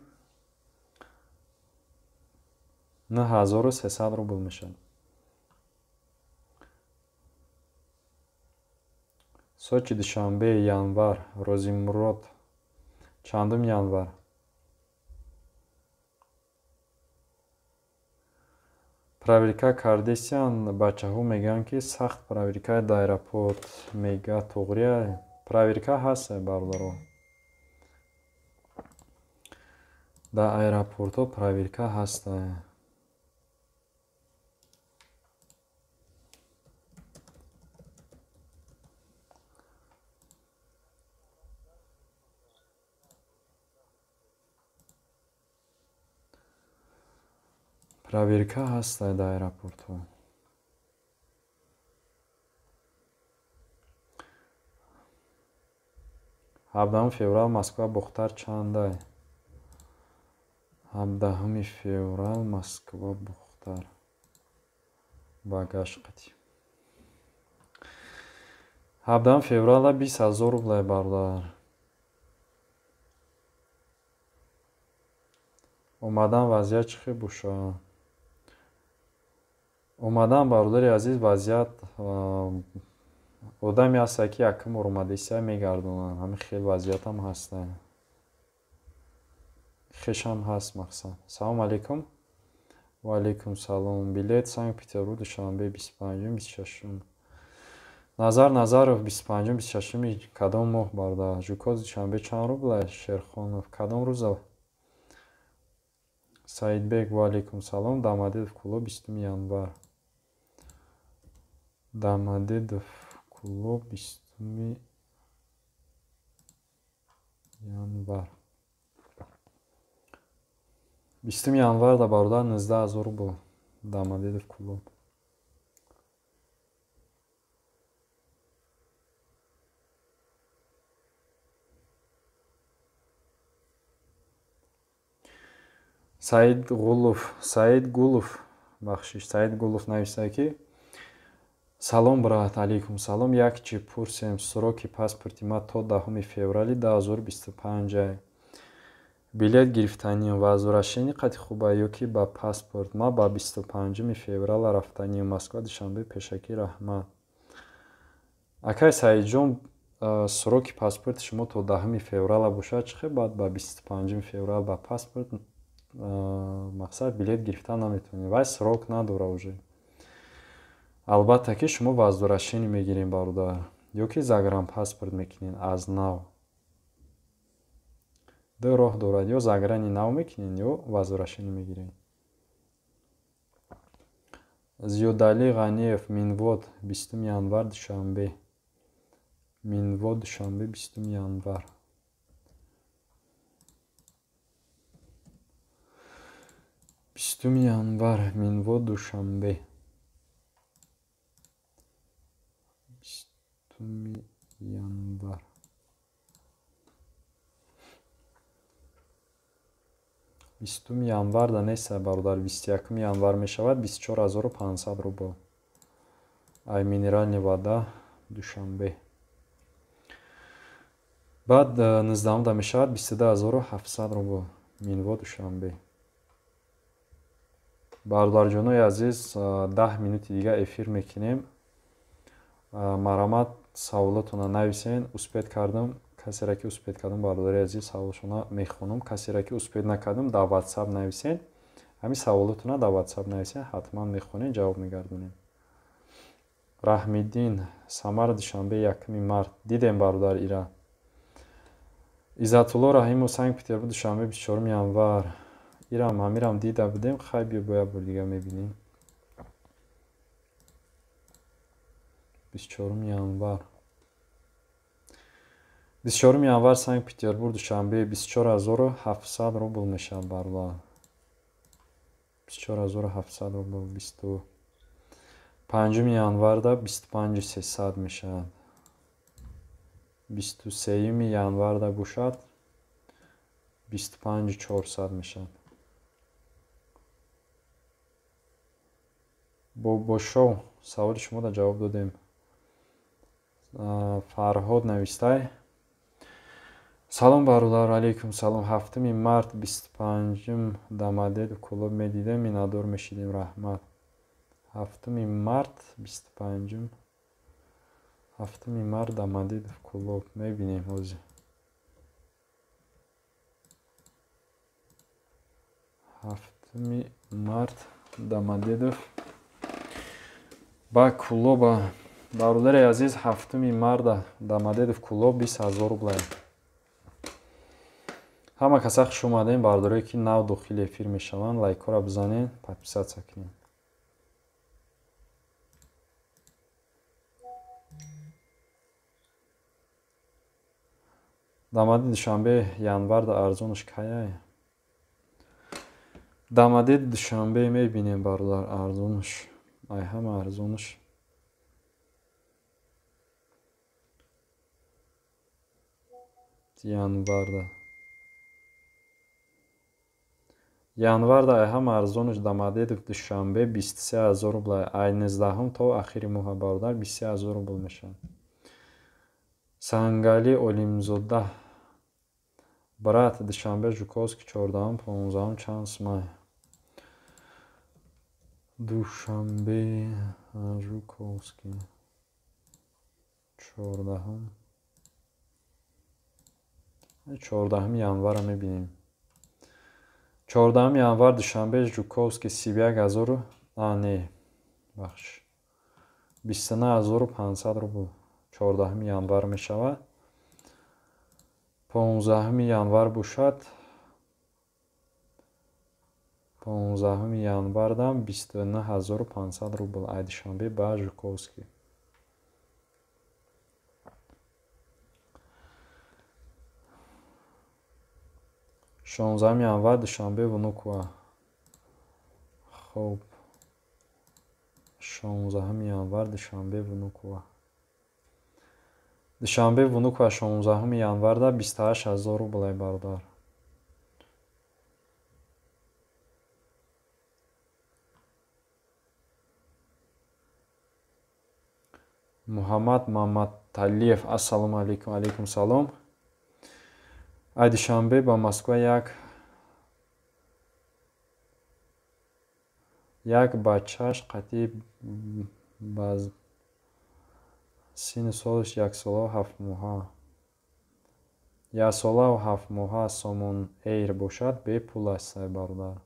9300 рубл мешавад. Сочи душанбе январ Розимурод чандум январ? проверка кардесиян? бачаҳо мегӯянд ки сахт проверка дар аэропорт мега тоғрия. проверка ҳаст бародаро, дар аэропортҳо проверка ҳаст. проверка ҳаст дар аэропортҳо. 17 феврал Москва бохтар чанда? 17 феврал Москва бохтар багаж қати. 17 феврала 20000 рублай бародар. омадан вазъият чӣ хел бошад? омадан бародари азиз вазъият одаме ҳаста ки якум бор омадаиста мегардонад. ҳамин хел вазъиятам ҳаста. хешам ҳаст мақсад. салому алейкум. ва алейкум салом. билет Санкт-Петербург душанбе 25-26. назар назаров 25-26 кадом моҳ бародар? жукоз душанбе чанд рубла? шерхонов кадом рӯза? Саидбек ва алейкум салом. Дамадедов клуб 20 январ. Дамадедов клуб 20 январ. 20 январ да бародар 19000 рубл. Дамадедов клуб. Саид Гулов бахшиш. Саид Гулов нависта ки салом брат, алейкум салом. як чи пурсем, сроки паспорти ма то 10 феврали 2025. билет гирифтаниям. возвращение қати хуба ёки ба паспорт? ма ба 25 феврала рафтаниям Москва душанбе пешакӣ. раҳмат. акай Саидҷон, сроки паспорти шумо то 10 феврала бошад, чӣ хел баъд ба 25 феврал ба паспорт мақсад билет гирифтан наметавонед? вай срок надора уже. албатта ки шумо возвращение мегирем бародар, ёки загранпаспорт мекунем аз нав. ду роҳ дорад, ё заграни нав мекунем, ё возвращение мегирем. Зиёдали Ғаниев Минвод 20 январ душанбе. Минвод душанбе 20 январ. 20 январ Минвод душанбе. 20 январ. 20 январ да нест бародар, 21 январ мешавад 24500 рубл. Ай минеральная вода душанбе. баъд 19 да мешавад 22700 рубл. минво душанбе. бародарҷонои азиз, 10 минути дига эфир мекунем. марамат саволотона нависен. успед кардам, касере ки успед кардам бародари азиз саволшона мехонам. касере ки успед накардам дар WhatsApp нависен. ҳамин саволотона дар WhatsApp нависен, ҳатман мехонем, ҷавоб мегардонем. раҳмиддин, Самара душанбе 1 март. дидем бародар ира. иззатулло раҳимов, Санкт Петербург душанбе 24 январ. ирам ҳамирам дида будем, хай биё боя бор дига мебинем. 24 январ. 24 январ Санкт Петербург душанбе 24700 рубл мешавад бародар. 24700 рубл. 25 январда 25300 мешавад. 23 январда бошад 25400 мешавад. бо шоу саволи шуморо ҷавоб додем. фарҳод навистай. салом бародар, алейкум салом. 7 март 25 дамадед клуб медидем, минадор мешидем, раҳмат. 7 март 25 7 март дамадед клуб мебинем ҳозир. 7 март дамадедов ба клуба. бародари азиз, 7 марта дамадедов клуб 20000 рубл. ҳама каса хуш омадем. бародарое ки нав дохили эфир мешаванд, лайкҳоро бизанед, подписатсия кунед. дамади душанбе январ да арзонаш каяй. дамади душанбе мебинем бародар, арзонаш. ай ҳама арзонаш. январда ай ҳама арзонаш. дамадедов душанбе 23000 рубл. ай 19 то ахири моҳа бародар 23000 рубл мешавад. сангали олимзода брат душанбе жуковский 14-15 чанд сумай. душанбе жуковский 14 январа мебинем. 14 январ душанбе жуковский 31000 не бахш 29500 рубл. 14 январ мешавад. 15 январ бошад. 15 январдам 29500 рубл. ай душанбе ба жуковский. شانزدهم январ душанбе внукова. хоб 16 январ душанбе внукова. душанбе внукова 16 январда 28000 рубл бародар. муҳаммад маматалиев, ассалому алейкум. алейкум салом. ай душанбе ба Москва як бачаш қатъи ба синни солаш 1 сола 7 моҳа 1 сола 7 моҳа сомон эйр бошад, бепул аст бародар.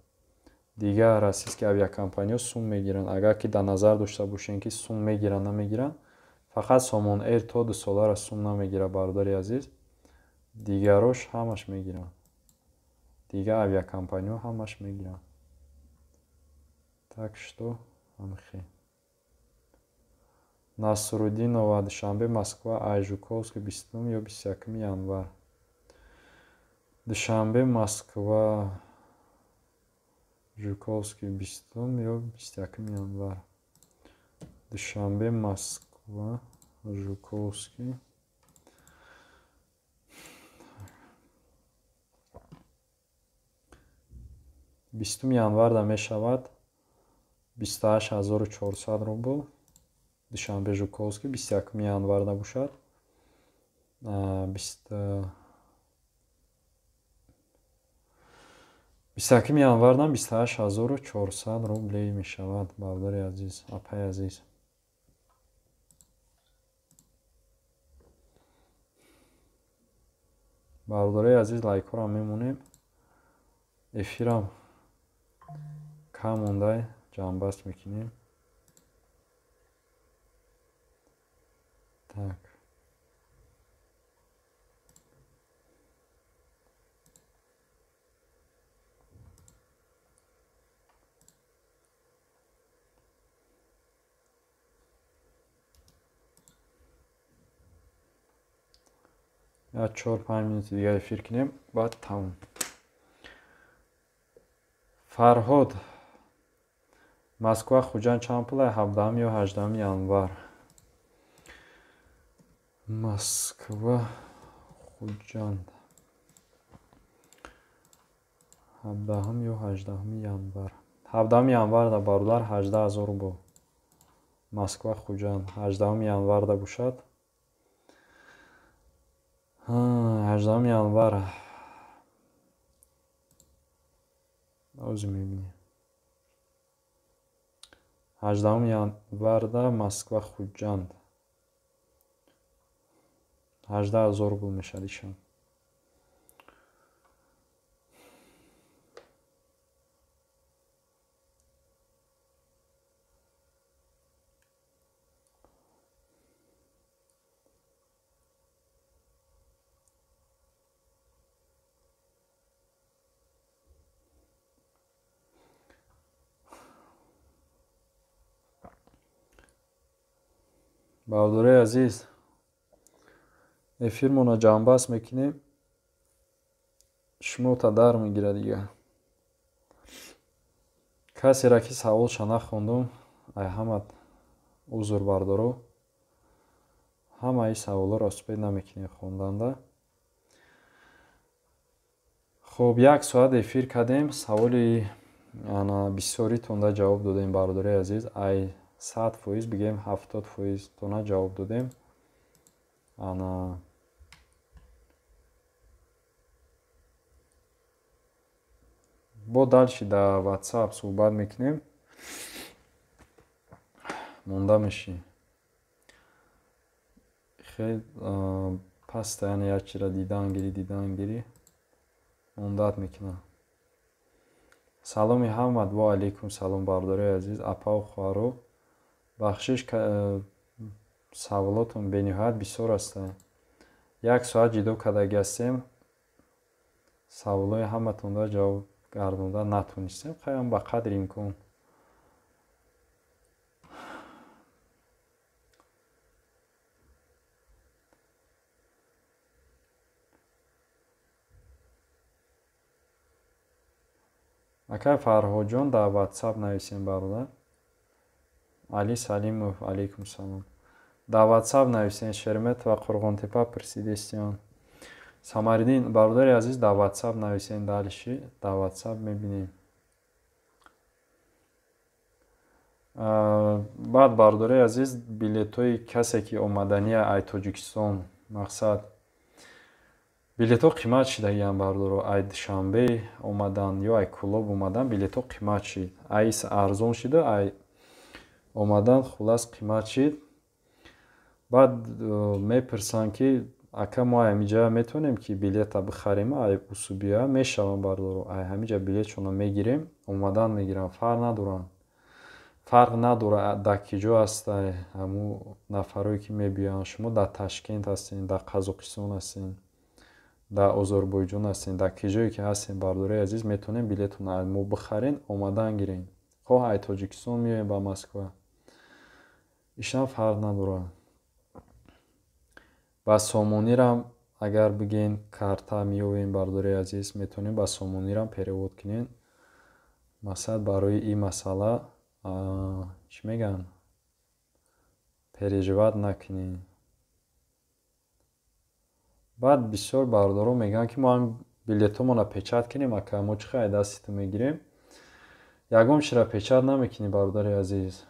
дигар российские авиакомпаниҳо сум мегиранд. агар ки дар назар дошта бошем ки сум мегиранд намегиранд, фақат сомон эйр то 2 солара сум намегирад бародари азиз. дигарош ҳамаш мегиранд. дигар авиакомпаниҳо ҳамаш мегиранд. так что анхи Насруддинова душанбе Москва ай Жуковский 20 ё 21 январ. душанбе Москва Жуковский 20 ё 21 январ. душанбе Москва Жуковский 20 январда мешавад 28400 рубл. Душанбе Жуковский 21 январда бошад 21 январда 28400 рублей мешавад. Бардори азиз, апай азиз. бардори азиз, лайкҳоро мемонем. Эфирам кам мондай, ҷамъбаст мекунем. Так. Я 4-5 минути дига эфир кунем, баъд тамом. Фарҳод Москва Хуҷанд чанд пул ай 17 ё 18 январ. Москва Хуҷанд 17 ё 18 январ. 17 январда бародар 18000 рубл. Москва Хуҷанд 18 январда бошад. 18 январ оз мебинем. 18 январда Москва Хуҷанд 18000 рубл мешад ишон. бардори азиз, эфирмона ҷамъбаст мекунем. Шумота дар мегирад дига. Касеро ки саволша нахондум, ай ҳамат узр бардоро. Ҳамаи саволоро успед намекунем хонданда. хуб, 1 соат эфир кардем. Саволи бисёритонда ҷавоб додем бардори азиз. Ай 100%, бигем 70% тона ҷавоб додем. бо дальши да WhatsApp суҳбат мекунем. монда мешӣ. хел паста, яъне якчиро дидан гирӣ мондат мекунам. саломи ҳамат. ва алейкум салом бардори азиз. Апа хоҳаро бахшиш, саволотон бениҳоят бисёр ҳастанд. 1 соат ҷидо кардаги ҳастем. саволои ҳаматонда ҷавоб гардонда натонистем. хаям ба қадри имкон. акай Фарҳодҷон дар WhatsApp нависем бародар. Али Салимов алейкум салом. Дар WhatsApp нависем. Шереметова Қурғонтепа Персидестион. Самаридин бародари азиз, дар WhatsApp нависем. Далиши дар WhatsApp мебинем. баъд бародари азиз, билетҳои касе ки омадания ай Тоҷикистон мақсад билетҳо қимат шидагиян бародаро. ай Душанбе омадан ё ай Кӯлоб омадан билетҳо қимат шид. ай арзон шида, ай омадан хулас қимат шид. баъд мепурсанд ки ака мо ҳамиҷа метавонем ки билета бихарем? Ай усубия мешавам бародаро. ай ҳамиҷа билетшона мегирем, омадан мегирам. фарқ надора дар ки ҷо ҳастай. ҳамун нафарое ки мебиёянд. шумо дар Ташкент ҳастем, дар Қазоқистон ҳастем, дар Озарбойҷон ҳастем, дар ки ҷое ки ҳастем бардори азиз, метавонем билетона аз мо бихарен, омадан гирем. хоҳ ай Тоҷикистон меоем ба Москва, ишам фарқ надорад. ба Сомонирам агар бигем карта меовем бардори азиз, метавонем ба Сомонирам перевод кунем. мақсад барои ин масъала чӣ мегӯянд, переживат накунем. баъд бисёр бардорҳо мегӯянд ки мо ҳам билетҳомона печат кунем, ака мо чихел ай даститон мегирем. ягон чиро печат намекунӣ бародари азиз.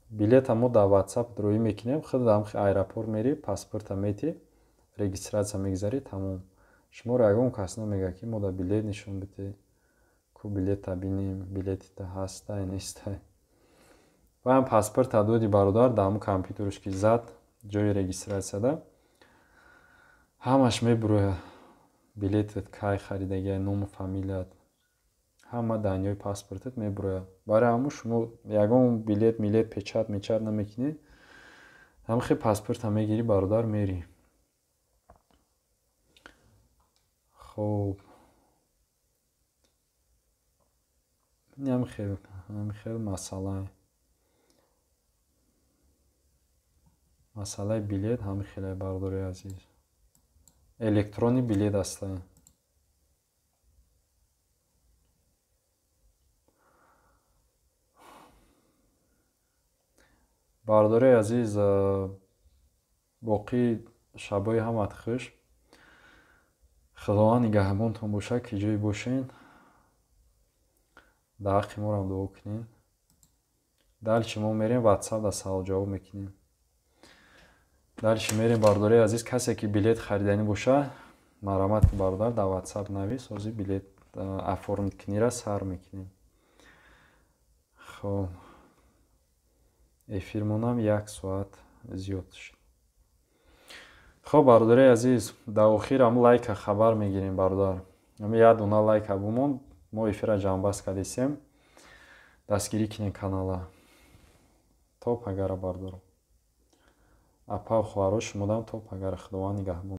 Билета мо дар WhatsApp рӯӣ мекунем, худ дар аэропорт мери, паспорта метӣ, регистратсия мегзарӣ, тамом. Шуморо ягон кас намегӯяд ки мода билет нишон бидӣ. Ку билета бинем, билетита ҳастай, нестай. Ваям паспорта доди бародар дар ҳамун компютераш ки зад, ҷои регистратсияда ҳамаш мебурояд. Билетат кай харидагӣ, ному фамилият, ҳама даниёи паспортат мебурояд. Барои ҳамун шумо ягон билет, милет, печат, мечат намекунӣ. Ҳамахи паспорта мегирӣ, бародар мерӣ. Хуб. Ҳамин масъалаи билет ҳамин хеле бародари азиз. Электронӣ билет ҳастанд. Бародари азиз, боқии шабои ҳамат хуш. Худованд нигаҳбонтон бошад, ки ҷое бошен. Дар ҳаққи морам дуо кунед. Дальчи мо мерем WhatsApp-да савол-ҷавоб мекунем. Дальчи мерем бародари азиз, касе ки билет хариданӣ бошад, марҳамат ки бародар дар WhatsApp навис, ҳозир билет оформиткунира сар мекунем. Хуб. Эфирмонам 1 соат зиёд шуд. Хуб, бародари азиз, дар охир ҳамун лайка хабар мегирем бародар. Ҳамин 1 дуна лайка бимонд, мо эфира ҷамъбаст кардесем. Дастгирӣ кунем канала. То пагара бародаро. Апа хӯаро шумодан то пагара. Худованд нигаҳбон.